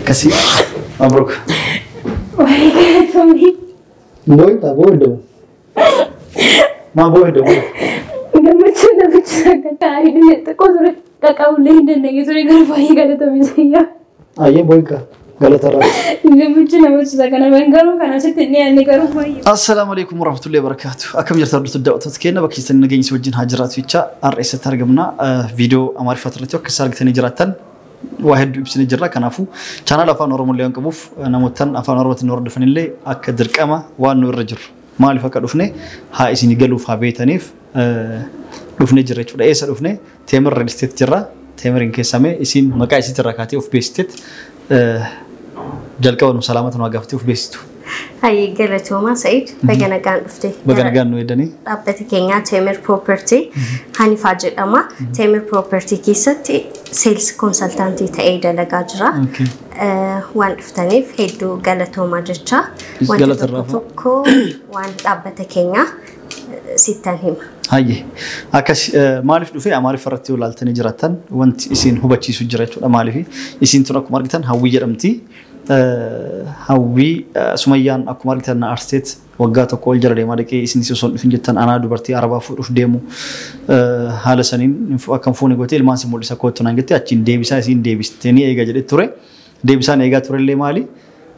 كسي مبروك وهيك بويدو ما بويدو gammachuun naficha akka taa'ee tokko ture qaqawlee hin dandeenye ture garbaayee galatame sayyaa. Ayyee boyka galatarra. Gammachuun naficha kana bangaruu kana asitti inni yaadne garuu baay'ee. Assalaamu alaykum warahmatullahi wabarakatuh. Akkam jirtan dhuftu daawwattoota keenya bakki isin nageenya wajjin haa jiraatu jecha RST argamna viidiyoo Amaariffaa irratti akka isin argitanii jiraattan waa hedduu ibsinee jirra kanaafuu chaanaal afaan Oromoo illee qabuuf namoottan afaan Oromootiin hordofan illee akka dirqama waan nu irra jiru maaliif akka dhufne haa isin galuuf haa beetaniif dhufne jirra jechuudha. Eessa dhufne Teemir Real Estate jirra. Teemirin keessame isin maqaa isitti irraa kaatee of beeksiteet jalqaba nu salaamata nu agaaftee of beeksistu. Hayyi galatooma Said baganagaan dhufte. Baganagaan nu eedanii. Dhaabbata keenya Teemir Property Hanifaa jedhama. Teemir Property keessatti sales consultantii ta'ee dalagaa jira. Waan dhuftaniif hedduu galatooma jecha. Galatarraa tokko waan dhaabbata keenya sittan hima. Hayye akkas maaliif dhufee Amaariffaa irratti ilaaltanii jiraattan wanti isin hubachiisu jira jechuudha maaliif isin tun akkuma argitan hawwii jedhamti. Hawwii Sumayyaan akkuma argitan arsteet waggaa tokko ol jala deemaa dhaqee isin osoo dhufin jettan anaa dubartii Arabaa fuudhuuf deemu haala saniin akkam fuune gootee ilmaan si mul'isa kootu naan jettee achiin deebisaa isin deebistanii eegaa jedhee ture. Deebisaan eegaa turellee maali?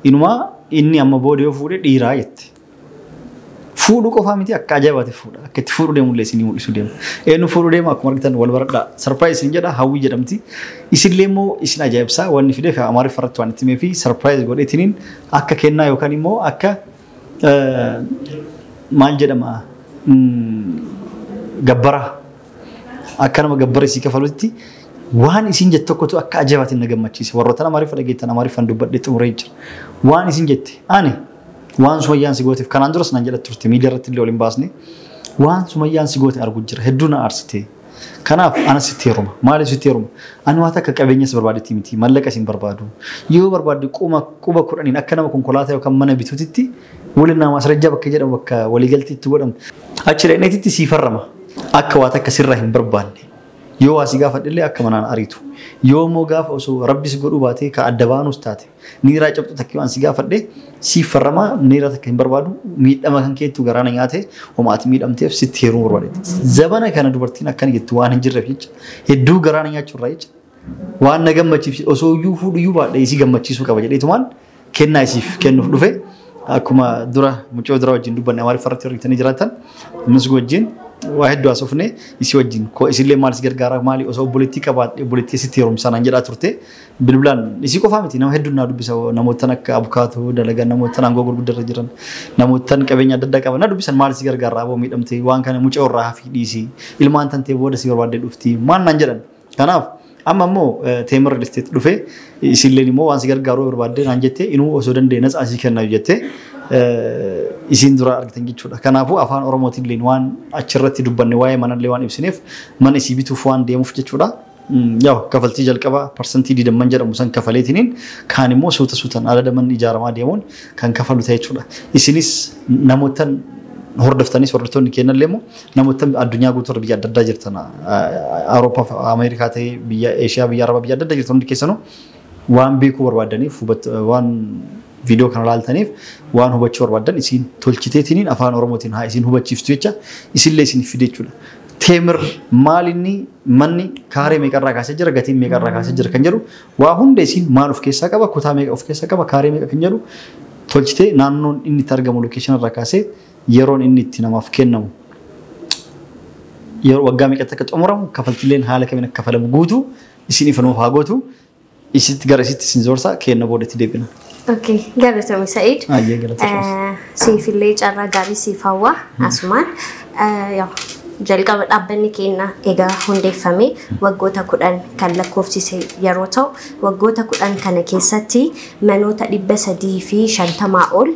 Inumaa inni amma booda yoo fuudhee dhiiraa jette. Fuudhu qofaa miti akka ajaa'ibaatti fuudha. Akka itti fuudhu deemullee isin mul'isu deema. Eenyu fuudhu deema akkuma argitan wal baradhaa. Surprise isin jedha hawwii jedhamti. Isinillee immoo isin ajaa'ibsaa wanni fidee Amaariffaa irratti waan itti himee fi surprise godheetiniin akka kennaa yookaan immoo akka maal jedhama gabbara akka nama gabbara isii kafalutti waan isin jette tokkotu akka ajaa'ibaatti na gammachiise. Warroota Amaariffaa dhageettan Amaariffaan dubbadhee xumuree jira. Waan isin jette ani waan Sumayyaan si gooteef kanaan duras nan jedha turte miidiyaa irratti illee waliin baasne waan Sumayyaan si goote argu jira hedduu na aarsite. Kanaaf ana sitti heeruma maaliif sitti heeruma ani waan akka qabeenyas barbaadetti miti mallaqa isin barbaadu yoo barbaadde quba kudhaniin akka nama konkolaataa yookaan mana bituutitti waliin nama asirajjaa bakka jedhamu bakka waliigaltiitti godhamu achi dhaqneetitti si farrama akka waan akka sirraa hin barbaanne yoo waa si gaafadhillee akka manaan ariitu yoo immoo gaafa osoo rabbis godhuu baatee ka adda baanus taate niiraa cabxu takki waan si gaafadhe si farrama niiraa takka hin barbaadu miidhama kan keettu garaana nyaate homaati miidhamteef sitti heeruu barbaadetti. Zabana kana dubartiin akkana jettu waan hin jirreef jecha hedduu garaana nyaachuurraa jecha waan na gammachiif osoo iyyuu fuudhu iyyuu baadhee isii gammachiisuu qaba jedheetumaan kennaa isiif kennuuf dhufe akkuma dura mucoo dura wajjin dubbanne Amaariffaa irratti argitanii jiraatan innis wajjin waa hedduu asofne isi wajjin ko isillee maal si gargaara maali osoo obboleettii qabaadhe obboleettii sitti heerumsaan an jedhaa turte bilbilaan isi qofaa miti nama hedduu naa dubbisa namootan akka abukaatoo dalagan namootan aangoo gurguddarra jiran namootan qabeenya adda addaa qaban na dubbisan maal si gargaara aboo miidhamte waan kana mucaa irraa hafii dhiisi ilmaan tantee booda si barbaaddee dhufti maan naan jedhan kanaaf amma immoo Teemir Real Estate dhufee isilleen immoo waan si gargaaruu barbaaddee naan jettee inuu osoo danda'e natsaa si kennaa jettee isin dura argitan jechuudha. Kanaafuu afaan Oromootiin illee waan achirratti dubbanne waa'ee manallee waan ibsineef mana isii bituuf waan deemuuf jechuudha. Yaa kafaltii jalqaba parsantii 20 jedhamu san kafaleetiniin kaan immoo suutaan alada manni ijaaramaa deemuun kan kafalu ta'e jechuudha. Isinis namootan hordoftanis hordoftoonni kennallee immoo namootan addunyaa guutuu biyya adda addaa jirtan Awurooppaa Ameerikaa ta'e biyya Eeshiyaa biyya Arabaa biyya adda addaa jirtan hundi keessanuu waan beekuu barbaadaniif waan video kana laaltaniif waan hubachuu barbaadan isin tolchiteetiniin afaan Oromootiin haa isin hubachiiftu jecha isinlee isin fide jechuudha. Teemir maalinni manni kaaree meeqarraa kaasee jira gatiin meeqarraa kaasee jira kan jedhu waa hunda isin maal of keessaa qaba kutaa meeqa of keessaa qaba kaaree meeqa kan jedhu tolchitee naannoon inni itti argamu location irraa kaasee yeroon inni itti namaaf kennamu yeroo waggaa meeqatti akka xumuramu kafaltiileen haala kamiin akka kafalamu guutuu isin ifanuuf haa gootu isitti gara isitti isin zoorsaa kenna boodatti deebina. Okay, galatoomii Said. Siifillee carraa gaarii siif hawwa asumaan jalqaba dhaabbanni keenya egaa hundeeffame waggoota 10 kan lakkoofsise yeroo ta'u waggoota 10 kana keessatti manoota 350 ol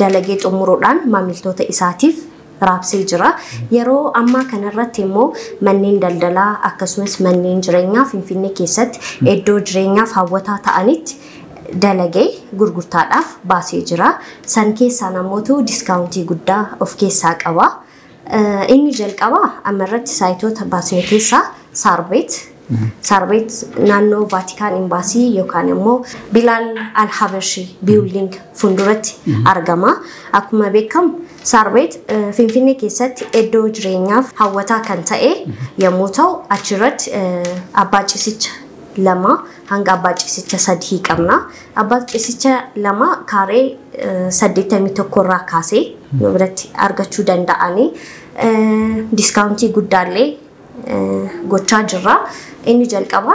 dalagee xumuruudhaan maamiltoota isaatiif raabsee jira. Yeroo ammaa kanarratti immoo manneen daldalaa akkasumas manneen jireenyaa Finfinnee keessatti iddoo jireenyaaf hawwataa ta'anitti dalagee gurgurtaadhaaf baasee jira. San keessaa namoota diskaawuntii guddaa of keessaa qaba. Inni jalqaba amarratti saayitoota baasne keessaa Saarbeet Saarbeet naannoo Vatikaan Imbaasii yookaan immoo Bilaal Al-Habashi building funduratti argama. Akkuma beekamu Saarbeet Finfinnee keessatti iddoo jireenyaaf hawwataa kan ta'e yommuu ta'u achirratti abbaa ciisicha lama hanga abbaa ciisicha sadii qabna. Abbaa ciisicha lama kaaree 81 irraa kaasee nu biratti argachuu danda'anii diskaawuntii guddaallee gochaa jirra. Inni jalqaba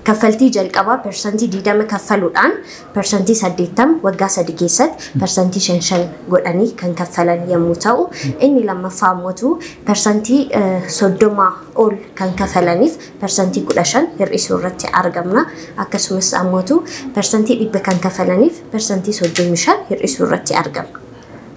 kaffaltii jalqaba persentii 20 kaffaluudhaan persentii 80 waggaa 3 keessatti persentii 5 godhanii kan kaffalan yommuu ta'u inni lammaffaa immoo persentii 30 ol kan kaffalaniif persentii 15 hir'isuu irratti argamna. Akkasumas ammoo persentii 100 kan kaffalaniif persentii 35 hir'isuu irratti argamna.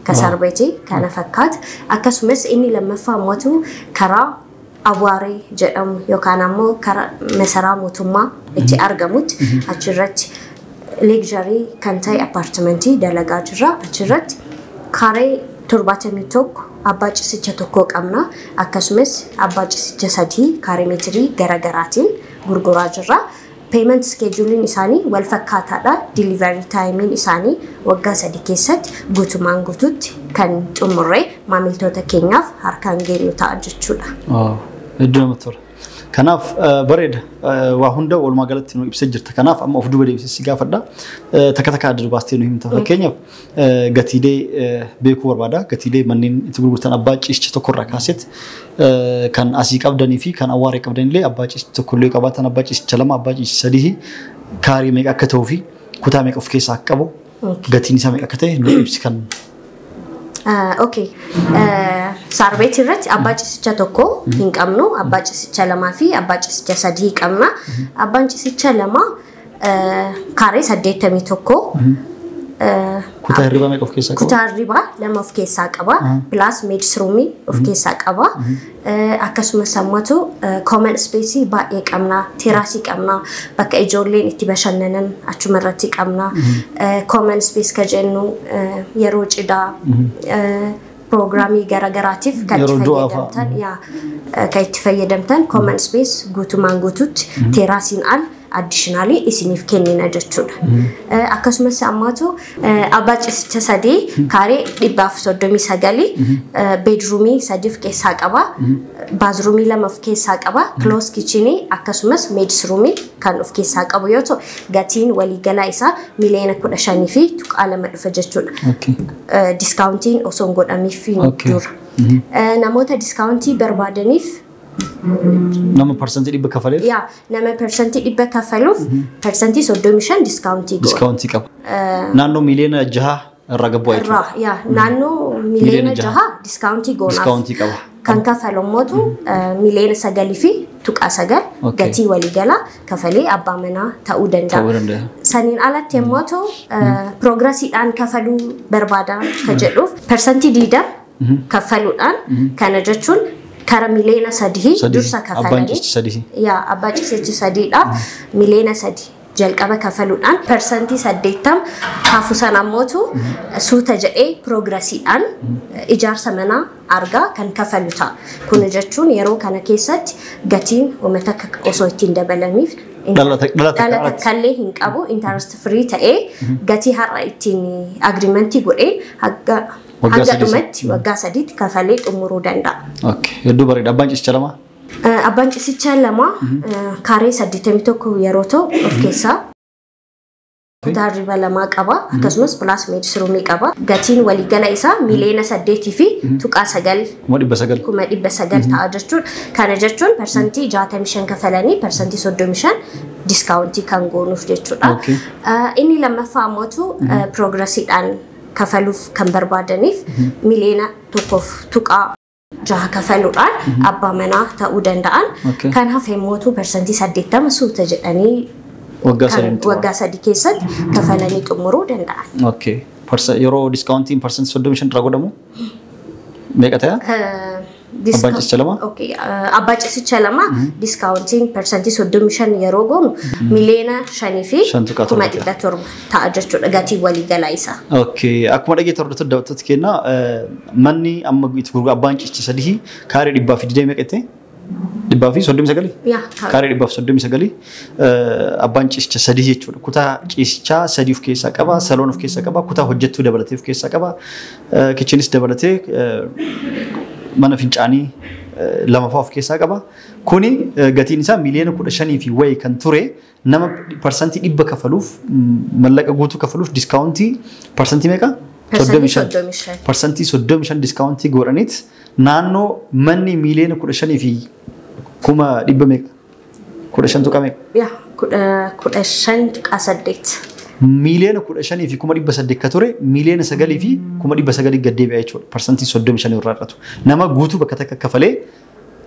Kasaarbeeti kana fakkaata. Akkasumas inni lammaffaa immoo karaa Awaaree jedhamu yookaan ammoo karaa masaraa mootummaa itti argamutti achirratti luxury kan ta'e apartmentii dalagaa jirra. Achirratti kaaree 71 abbaa ciisicha tokko qabna. Akkasumas abbaa ciisicha 3 kaaree meetirii garagaraatiin gurguraa jirra. Payment schedule isaanii wal fakkaataadha. Delivery time isaanii waggaa 3 keessatti guutumaan guututti kan xumurre maamiltoota keenyaaf harkaan geenu ta'a jechuudha. Hedduu namatti tola. Kanaaf bareeda waa hunda walumaa galatti nu ibsa jirta. Kanaaf amma of duuba deebisee si gaafadha. Takka takka adda baastee nu himta. Fakkeenyaaf gatiilee beekuu barbaada. Gatiilee manneen itti gurgurtan abbaa ciisicha tokkorraa kaasetti kan asii qabdanii fi kan Awaaree qabdanillee abbaa ciisicha tokkollee qabaatan abbaa ciisicha lama abbaa ciisicha sadii kaarii meeqa akka ta'uu fi kutaa meeqa of keessaa akka qabu gatiin isaa meeqa akka ta'e nu ibsi kan. Okay. Saarbeet irratti abbaa ciisicha tokko hin qabnu. Abbaa ciisicha lamaa fi abbaa ciisicha sadii qabna. Abbaan ciisicha lama kaaree 81 kutaa hirribaa meeqa of keessaa qaba? Kutaa hirribaa lama of keessaa qaba. Plus meedisruumii of keessaa qaba. Akkasumas ammoo common space baay'ee qabna. Teraasii qabna. Bakka ijoolleen itti bashannanan achuma irratti qabna. Common space ka jennu yeroo cidhaa programii garagaraatiif kan itti fayyadamtan common space guutumaan guututti teraasiin al additionally isiniif kennina jechuudha. Akkasumas ammoo abbaa ciisicha 3 kaaree 139 bedroomii 3 of keessaa qaba. Bathroomii 2 of keessaa qaba. Close kitchen akkasumas meedisruumii kan of keessaa qabu yoo ta'u gatiin waliigalaa isaa $1,15,000 fi tuqaa 2 dhufa jechuudha. Discountiin osoo hin godhamiif dura. Namoota discountii barbaadaniif nama persentii 100 kaffaleef nama persentii 100 kaffaluuf persentii 35 discountii qaba. Naannoo miliyoona 6 irraa gabbaa jechuudha. Naannoo miliyoona 6 discountii qaba. Kan kaffalu immoo miliyoona 9 fi tuqaa 9 gatii waliigalaa kaffalee abbaa manaa ta'uu danda'a. Saniin alatti immoo progressiidhaan kaffaluu barbaadan ka jedhuuf persentii 20 kaffaluudhaan kana jechuun kara miliyoona 3 dursa kaffalanii abbaa ciisicha 3dhaaf miliyoona 3 jalqaba kaffaluudhaan persentii 80 kaafu sana ammoo suuta jedhee progressiidhaan ijaarsa manaa argaa kan kaffalu ta'a. Kun jechuun yeroo kana keessatti gatiin uummata osoo ittiin dabalamiif dhalata kallee hin qabu interest free ta'ee gatii har'a ittiin agreementii godheen hanga dhumatti waggaa 3 kaffalee xumuruu danda'a. Okay. Hedduu bareeda. Abbaan ciisicha lama? Abbaan ciisicha lama kaaree 81 yeroo ta'u of keessaa kutaa hirribaa 2 qaba. Akkasumas plus meedisruumii qaba. Gatiin waliigala isaa miliyoona 8 fi tuqaa 9 900 ta'a jechuudha. Kana jechuun persentii 65 kaffalanii persentii 35 discountii kan goonuuf jechuudha. Inni lammaffaa ammoo progressiidhaan kaffaluuf kan barbaadaniif miliyoona 1 tuqaa 6 kaffaluudhaan abbaa manaa ta'uu danda'an. Kan hafe immoo persentii 80 suuta jedhanii waggaa 3 keessatti kaffalanii xumuruu danda'an. Okay. Yeroo discountiin persentii 35 irraa godhamu meeqa ta'a? Abbaan ciisicha lama? Abbaa ciisicha lama discountiin persentii 35 yeroo goonu miliyoona 5 fi 700 ta'a jechuudha gatii waliigalaa isaa. Okay. Akkuma dhageetti hordoftoota daawwattoota keenyaa manni amma itti gurguramu abbaan ciisicha 3 kaaree 120 meeqa ta'e? Dhibbaaf soddomii sagalii? Yaa. Kaaree dhibbaaf soddomii sagalii abbaan ciisicha sadii jechuudha. Kutaa ciisichaa sadii of keessaa qaba, saloon of keessaa qaba, kutaa hojjettuu dabalatee of keessaa qaba, kichinis dabalatee mana fincaanii lama of keessaa qaba. Kuni gatiin isaa miliyoona 15 fi wayi kan ture nama parsantii 100 kafaluuf mallaqa guutuu kafaluuf diskaawuntii parsantii meeqa? 35. Parsantii 35 diskaawuntii godhaniit naannoo manni miliyoona 15 fi kuma 100 meeqa? 15 tuqa meeqa? Yaa 15 tuqa 8. Miliyoona 15 fi kuma 800 ka ture miliyoona 9 fi kuma 900 gad deebi'aa jechuudha. Parsantii 35 irraa hir'atu. Nama guutuu bakka takka kafalee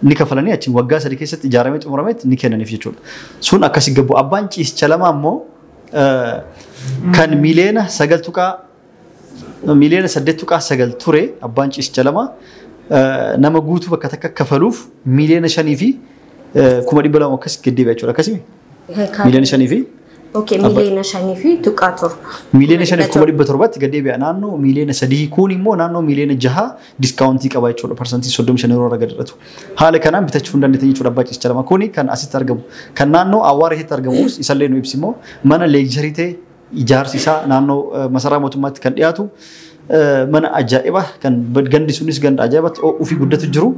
ni kafalanii achi waggaa sadii keessatti ijaaramee xumuramee ni kennaniif jechuudha. Sun akkasii gabbu abbaan ciisicha lama ammoo kan miliyoona 9 tuqaa miliyoona 8 tuqaa 9 ture abbaan ciisicha lama nama guutuu bakka takka kafaluuf miliyoona 5 fi kuma 200 akkasii gad deebi'aa jechuudha. Akkasii miliyoona 5 fi Okay, miliyoona 5 fi tuqaa 7. Miliyoona 5 kuma 700 gad deebi'a naannoo miliyoona 3 kun immoo naannoo miliyoona 6 diskaawuntii qaba jechuudha. Parsantii 35 irraa gad hir'atu. Haala kanaan bitachuu hin dandeettan jechuudha abbaa ciisicha lama. Kuni kan asitti argamu. Kan naannoo Awwaareetti argamus isallee nu ibsi immoo mana leegjarii ta'e ijaarsi isaa naannoo masaraa mootummaatti kan dhiyaatu mana ajaa'iba kan gandi sunis ganda ajaa'ibatti ofii guddatu jiru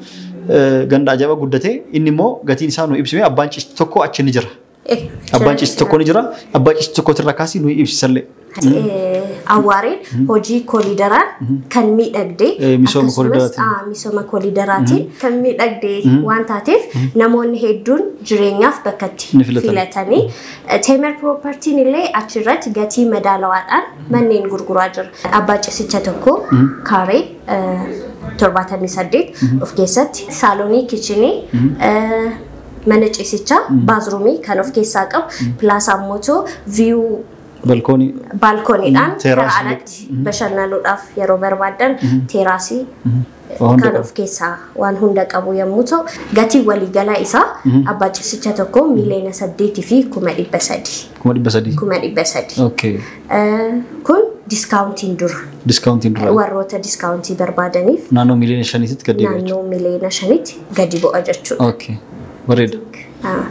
ganda ajaa'iba guddatee inni immoo gatiin isaa nu ibsime abbaan ciisicha tokko achi ni jira. Abbaan ciisicha tokko ni jira. Abbaan ciisicha tokko irraa kaasii nu ibsisallee. Awwaareen hojii kooliidaraan kan miidhagdee misooma kooliidaraatiin kan miidhagdee waan taateef namoonni hedduun jireenyaaf bakka itti filatanii Teemer Propertiin illee achirratti gatii madaalawaadhaan manneen gurguraa jira. Abbaa ciisicha tokko kaaree 78 of keessatti saaloonii kichinii mana ciisichaa baazruumii kan of keessaa qabu pilaas ammoo viyuu balkooniidhaan karaa alatti bashannanuudhaaf yeroo barbaadan teeraasii kan of keessaa waan hunda qabu yommuu ta'u gatii waliigalaa isaa abbaa ciisicha tokko miliyoona 8 fi kuma 300. Kuma 300. Okay. Kun diskaawuntiin dura. Warroota diskaawuntii barbaadaniif naannoo miliyoona 5tti gadi bu'a. Naannoo miliyoona 5tti gadi bu'a jechuudha. Okay. Bareeda.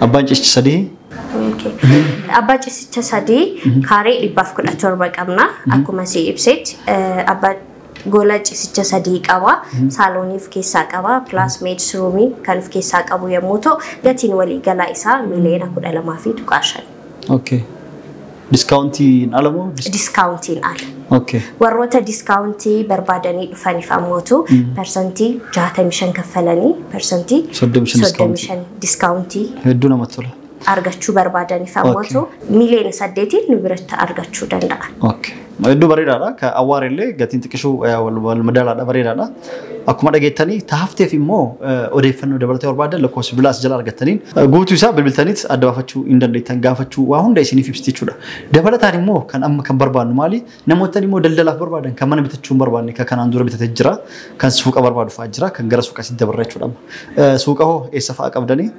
Abbaan ciisicha sadii? Abbaa ciisicha sadii kaaree 117 qabna. Akkuma si ibsetti abbaa gola ciisicha sadii qaba. Saaloonii of keessaa qaba. Plus meeds roomii kan of keessaa qabu yommuu ta'u gatiin waliigalaa isaa miliyoona 12 fi tuqaa 5. Okay. Diskaawuntiin ala moo? Diskaawuntiin ala. Okay. Warroota diskaawuntii barbaadanii dhufaniif ammoo parsantii 65 kaffalanii parsantii 35 diskaawuntii hedduu namatti tola. Argachuu barbaadaniif ammoo miliyoona 8 nu biratti argachuu danda'an. Okay. Hedduu bareedaadha. Ka Awwaareellee gatiin xiqqishuu wal madaalaadha bareedaadha. Akkuma dhageettanii taafteef immoo odeeffannoo dabalatee barbaadan lakkoofsa bilaas jala argattaniin guutuu isaa bilbiltaniit adda baafachuu hin dandeettan gaafachuu waa hunda isiniif ibsiti jechuudha. Dabalataan immoo kan amma kan barbaadnu maali? Namoota immoo daldalaaf barbaadan kan mana bitachuu hin barbaanne kan kanaan dura bitatee jira kan suuqa barbaadu fa'aa jira kan gara suuqaatti dabarra jechuudha. Suuqa hoo eessa fa'aa qabdanii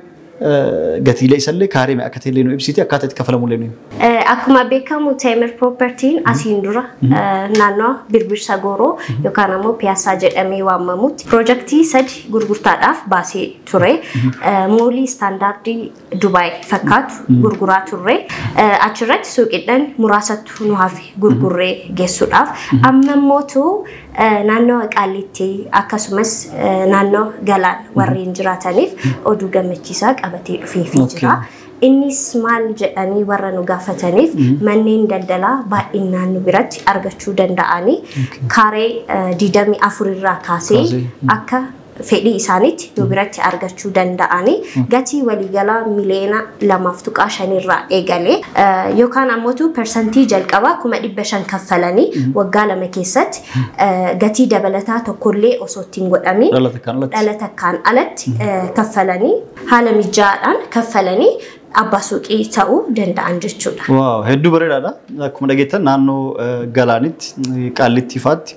gatiilee isallee kaaree mee akka ta'e nu ibsiti akkaataa itti kafalamullee nu. Akkuma beekamu Teemer Propertiin asiin dura naannoo Birbirsa Gooroo yookaan ammoo Piyaasaa jedhamee waamamutti piroojeektii 3 gurgurtaadhaaf baasee ture. Moolii istaandaardii Dubaay fakkaatu gurguraa turre. Achirratti suuqiidhaan muraasatu nu hafe gurgurree geessuudhaaf amma immoo naannoo Qaalitti akkasumas naannoo Galaan warreen jiraataniif oduu gammachiisaa qabatee dhufee jira. Innis maal jedhanii warra nu gaafataniif manneen daldalaa baay'inaan nu biratti argachuu danda'anii kaaree 24 irraa kaasee akka fedhii isaaniitti nu biratti argachuu danda'anii gatii waliigalaa miliyoona 2.5 irraa eegalee yookaan ammoo parsantii jalqabaa 500 kaffalanii waggaa 2 keessatti gatii dabalataa tokkollee osoo ittiin godhamin dhalatakkaan alatti kaffalanii haala mijaa'aadhaan kaffalanii abbaa suuqii ta'uu danda'an jechuudha. Waaw, hedduu bareedaadha. Akkuma dhageettan naannoo Galaanitti Qaalitti faatti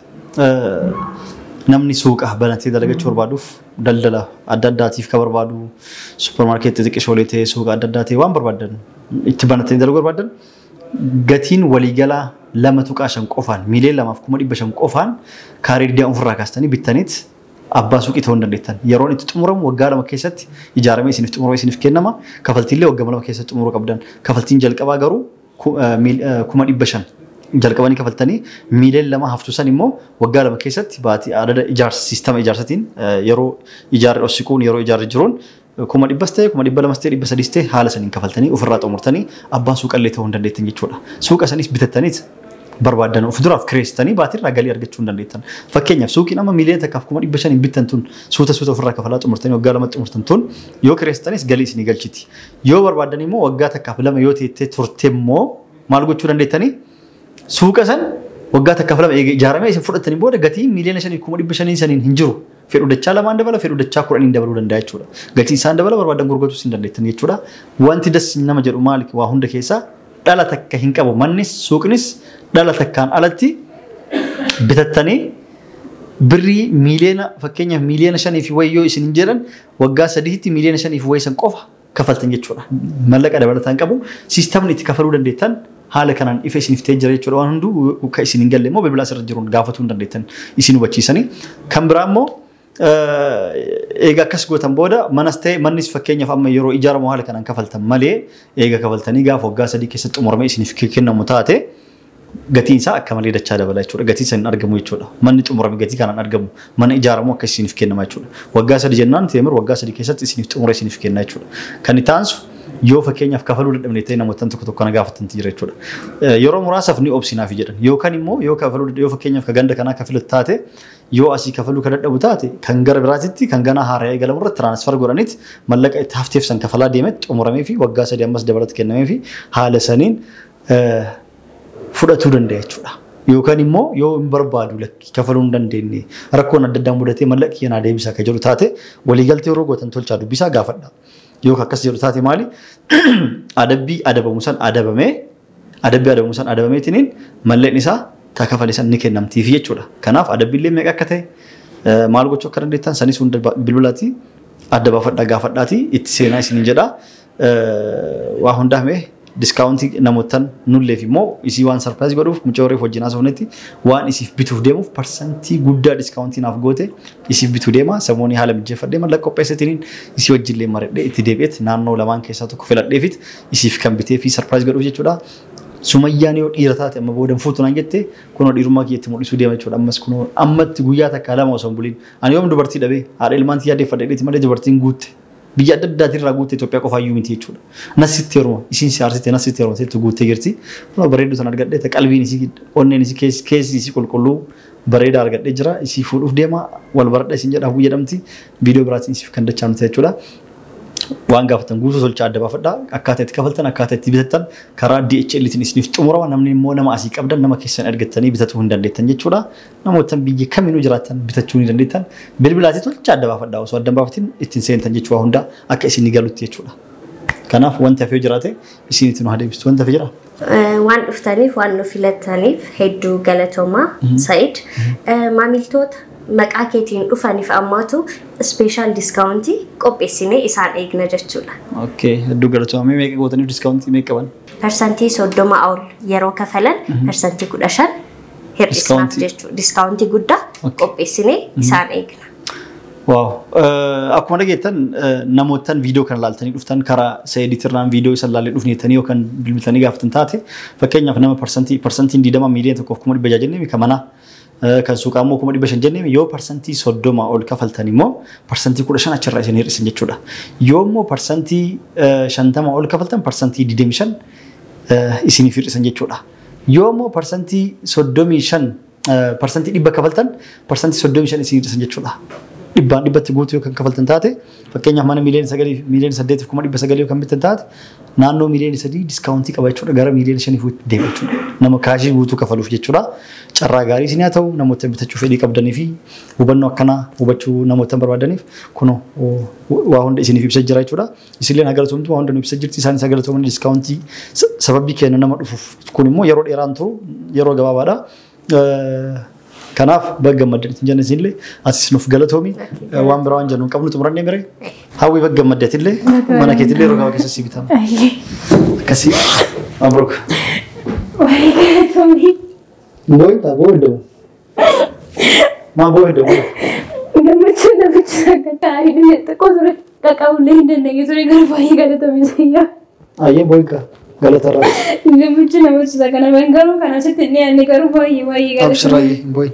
namni suuqa banatee dalagachuu barbaaduuf daldala adda addaatiif ka barbaadu suupermaarkeetii xiqqishoolee ta'ee suuqa adda addaa ta'ee waan barbaadan itti banatanii dalaguu barbaadan gatiin waliigalaa 2.5 qofaan miliyoona 2.5 qofaan kaaree 20 ofirraa kaastanii bittaniit abbaa suuqii ta'uu dandeettan. Yeroon itti xumuramu waggaa lama keessatti ijaaramee isiniif xumurame isiniif kennama. Kafaltiillee waggaa lama keessatti xumuruu qabdan. Kafaltiin jalqabaa garuu 500,000 jalqabanii kafaltanii miileen lama haftu san immoo waggaa lama keessatti baatii adada ijaarsa siistama ijaarsatiin yeroo ijaarri ossiquun yeroo ijaarri jiruun 100,000 ta'e 200 ta'e 300 ta'e haala saniin kafaltanii ofirraa xumurtanii abbaa suuqallee ta'uu dandeettan jechuudha. Suuqa sanis bitattaniis barbaadan of duraaf kireessitanii baatirraa galii argachuu dandeettan. Fakkeenyaaf suuqiin amma miiliyoona takkaaf 500,000 bittan tun suuta ofirraa kafalaa xumurtanii waggaa lama xumurtan tun yoo kireessitanis galii isinii galchiti. Yoo barbaadan immoo waggaa takkaaf lama yoo teettee turte immoo maal gochuu dandeettanii suuqa san waggaa takkaaf lama ijaaramee isin fudhatanii booda gatii miiliyoona 5,500 saniin hin jiru. Fedhu dachaa lamaan dabala fedhu dachaa 10 dabaluu danda'a jechuudha. Gatii isaan dabala barbaadan gurgurtuu isin dandeettan jechuudha. Wanti das nama jedhu maali waa hunda keessaa dhala takka hin qabu mannis suuqnis dhala takkaan alatti bitattanii birrii miiliyoona fakkeenyaaf miiliyoona 5 fi wayyoo isin hin jedhan waggaa 3tti miiliyoona 5 fi waysan qofa kafaltan jechuudha. Mallaqa dabalataan qabu siistamni itti kafaluu dandeettan haala kanaan ifa isiniif ta'ee jira jechuudha. Waan hunduu kan isin hin galle immoo bilbilaa asirra jiruun gaafatuu dandeettan isin hubachiisanii. Kan biraa immoo eega akkas gootan booda manas ta'e mannis fakkeenyaaf amma yeroo ijaaramu haala kanaan kafaltan malee eega kafaltanii gaafa waggaa 3 keessatti xumuramee isiniif kennamu taate gatiin isaa akka malee dachaa dabala jechuudha. Gatii san argamu jechuudha. Manni xumurame gatii kanaan argamu. Mana ijaaramu akka isiniif kennama jechuudha. Waggaa 3 jennaan teemir waggaa 3 keessatti isiniif xumuree isiniif kenna jechuudha. Kan itti aansu yoo fakkeenyaaf kafaluu dadhabne ta'e namoota tokko tokko kana gaafatantu jira jechuudha. Yeroo muraasaaf ni obsinaaf jedhan. Yookaan immoo yoo kafaluu yoo fakkeenyaaf ka ganda kanaa kafilu taate yoo asii kafaluu ka dadhabu taate kan gara biraatitti kan gana Haraayaa eegalamu irratti tiraansfar godhaniit mallaqa itti hafteef san kafalaa deemetti xumuramee fi waggaa 3 ammas dabalatti kennamee fi haala saniin fudhatuu danda'a jechuudha. Yookaan immoo yoo hin barbaadu lakki kafaluu hin dandeenye rakkoon adda addaa mudatee mallaqi keenaa deebisaa ka jedhu taate waliigaltee yeroo gootan tolchaa dubbisaa gaafadha. Yoo akkas jedhu taate maali adabbii adabamu san adabameetiniin malleen isaa takafale san ni kennamtiif jechuudha. Kanaaf adabbiillee meeqa akka ta'e maal gochuu akka dandeettan sanis hunda bilbilaati adda baafadhaa gaafadhaati itti seenaa isiniin jedha. Waa hundaa mee discounti namootan nulleef immoo isii waan surprise godhuuf mucooree wajjin haasofnetti waan isiif bituuf deemuuf parsantii guddaa discountii naaf goote isiif bituu deema samoonii haala mijeeffadhee mallaqa qopheessatiniin isii wajjillee maradhee itti deebi'eet naannoo lamaan keessaa tokko filadheefit isiif kan bitee fi surprise godhuuf jechuudha. Sumayyaan yoo dhiira taate amma boodan fuutunaan jette kunoo dhiirummaa kiyyatti mul'isuu deema jechuudha. Ammas kunoo ammatti guyyaa takka lama osoo hin buliin ani yoom dubartii dhabee haadha ilmaantii yaaddeeffadheeti malee dubartiin guutte. Biyya adda addaatiin guutte Itoophiyaa qofa iyyuu miti jechuudha. Nasitti yeroo isin siyaarsite nasitti yeroo ta'e guuttee jirti. Kunoo bareedu san argadhee ta qalbiin isii onneen isii keessi isii qulqulluu bareeda argadhee jira. Isii fuudhuuf deema wal baradha isin jedha hawwii jedhamti. Viidiyoo biraatiin isiif kan dachaan ta'e jechuudha. Waan gaafatan guutuu tolcha adda baafadhaa akkaataa itti kafaltan akkaataa itti bitattan karaa DHLtiin isiniif xumurama namni immoo nama asii qabdan nama keessan argattanii bitatuu hin dandeettan jechuudha. Namoota biyya kaminuu jiraatan bitachuu ni dandeettan bilbilaatii tolcha adda baafadhaa osoo adda baafatiin ittiin seentan jechuudha hunda akka isin galutti jechuudha. Kanaaf wanti hafee jiraate isinitti nu hadeebistu wanti hafee jira. Waan dhuftaniif waan nu filattaniif hedduu galatoomaa Said maamiltoota maqaa keetiin dhufaniif ammaatu special discountii qopheessinee isaan eegna jechuudha. Okay, hedduu galatoomii meeqa gootaniif discountii meeqa qaban? Persantii 30 ol yeroo kafalan persantii 15 hir'isnaaf jechuudha. Discountii guddaa qopheessinee isaan eegna. Wow, akkuma dhageettan namootaan viidiyoo kana laaltanii dhuftan karaa Sa'idiitirraan viidiyoo isa laalee dhufneetanii yookaan bilbiltanii gaafatan taate fakkeenyaaf nama persantiin 20 miiliyoona 1,600 jennee kan manaa kan suuqaa immoo 500 jennee yoo persantii 30 ol kafaltan immoo persantii 15 achirraa isin hir'isan jechuudha. Yoo immoo persantii 50 ol kafaltan persantii 25 isiniif hir'isan jechuudha. Yoo immoo persantii 35 persantii 100 kafaltan persantii 35 isin hir'isan jechuudha. Dhibbaan dhibbatti guutuu yookaan kafaltan taate fakkeenyaaf mana miiliyoona 8,900 kan bitan taate naannoo miiliyoona 3 discountii qaba jechuudha gara miiliyoona 5 deema jechuudha. Nama kaashii guutuu kafaluuf jechuudha. Carraa gaarii isin haa ta'u namoota bitachuu fedhii qabdanii fi hubannoo akkanaa hubachuu namoota barbaadaniif kunoo waa hunda isiniif ibsa jira jechuudha. Isinillee nagalatomtu waa hunda nu ibsa jirti isaanis nagalatomanii discountii sababii kenna nama dhufuuf kun immoo yeroo dheeraan turu yeroo gabaabaadha. Kanaaf bagga maddatiin jenna isinillee asis nuuf galatoomi waan biraa waan jennu qabnu xumurannee miree hawwi bagga maddatillee mana keetillee yeroo gabaa keessa si bitama. Akkasii mabruuk. Waa'ee galatoomi. Boy, tak boleh dong. Ma boleh dong. Gammachuun namichi akka taa'ee dhiyyeette qosure qaqawullee hin dandeenye ture gara baay'ee galatamisiyaa. Ayyee boyka galatarraa. Gammachuun namichi kana garuu kana sitti dhiyaanne garuu baay'ee galatamisiyaa. Abshiraayi boy.